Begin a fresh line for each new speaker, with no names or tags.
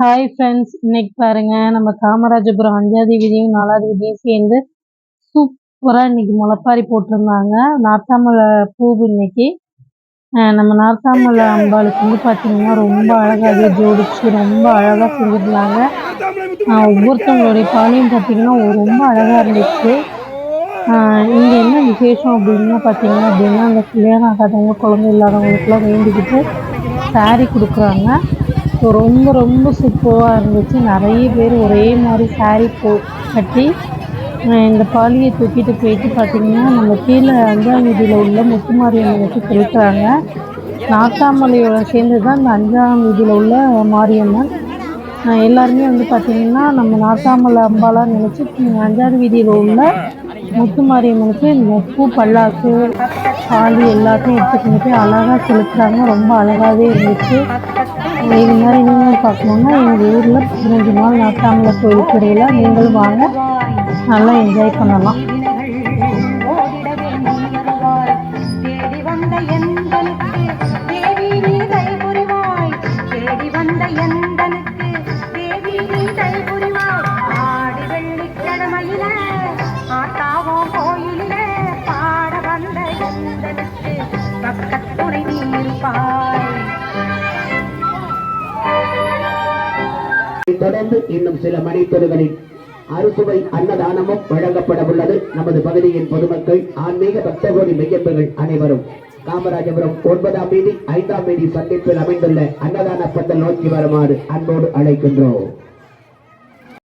Hi friends, இன்னைக்கு பாருங்க நம்ம காமராஜபுரம் 5வது வீதியும் 4வது வீதியும் சேர்ந்து சூப்பராக இன்னைக்கு முளைப்பாரி போட்டிருந்தாங்க. நார்த்தாமலை பூ இன்னைக்கு நம்ம நார்த்தாமலை அம்பாளுக்கு வந்து பார்த்தீங்கன்னா ரொம்ப அழகாக ஜோடிச்சு ரொம்ப அழகாக செஞ்சுருந்தாங்க. ஒவ்வொருத்தவங்களுடைய பாலியும் பார்த்தீங்கன்னா ரொம்ப அழகாக இருந்துச்சு. இங்கே என்ன விசேஷம் அப்படின்னா பார்த்தீங்கன்னா அந்த கல்யாணம் ஆகாதவங்க குழந்தை இல்லாதவங்களுக்குலாம் வேண்டிக்கிட்டு சாரி கொடுக்குறாங்க. ஸோ ரொம்ப ரொம்ப சூப்பராக இருந்துச்சு. நிறைய பேர் ஒரே மாதிரி சாரி கட்டி இந்த பாலியை தூக்கிட்டு போயிட்டு பார்த்திங்கன்னா நம்ம கீழே 5ஆம் வீதியில் உள்ள முத்துமாரியம்மனுக்கு செலுத்துகிறாங்க. நார்த்தாமலையோட சேர்ந்து தான் இந்த 5ஆம் வீதியில் உள்ள மாரியம்மன். எல்லாருமே வந்து பார்த்திங்கன்னா நம்ம நார்த்தாமலை அம்பாலாக நினச்சி 5ஆவது வீதியில் உள்ள முத்துமாரியம்மனுக்கு இந்த பூ பல்லாக்கு பாலி எல்லாத்தையும் எடுத்துக்கிட்டு போய் அழகாக செலுத்துகிறாங்க. ரொம்ப அழகாகவே இருந்துச்சு. இது மாதிரி நீங்களும் பார்க்கணுன்னா எங்கள் ஊரில் 15 நாள் நார்த்தாமலை கோயில் திருவிழா. நீங்களும் வாங்க, நல்லா என்ஜாய் பண்ணலாம்.
தொடர்ந்து இன்னும் சில மணித்துறைகளில் அறுசுவை அன்னதானமும் வழங்கப்பட உள்ளது. நமது பகுதியின் பொதுமக்கள், ஆன்மீக பக்தகோடி மெய்யன்பர்கள் அனைவரும் காமராஜபுரம் 9ஆம் வீதி 5ஆம் வீதி சந்திப்பில் அமைந்துள்ள அன்னதான பந்தல் நோக்கி வருமாறு அன்போடு அழைக்கின்றோம்.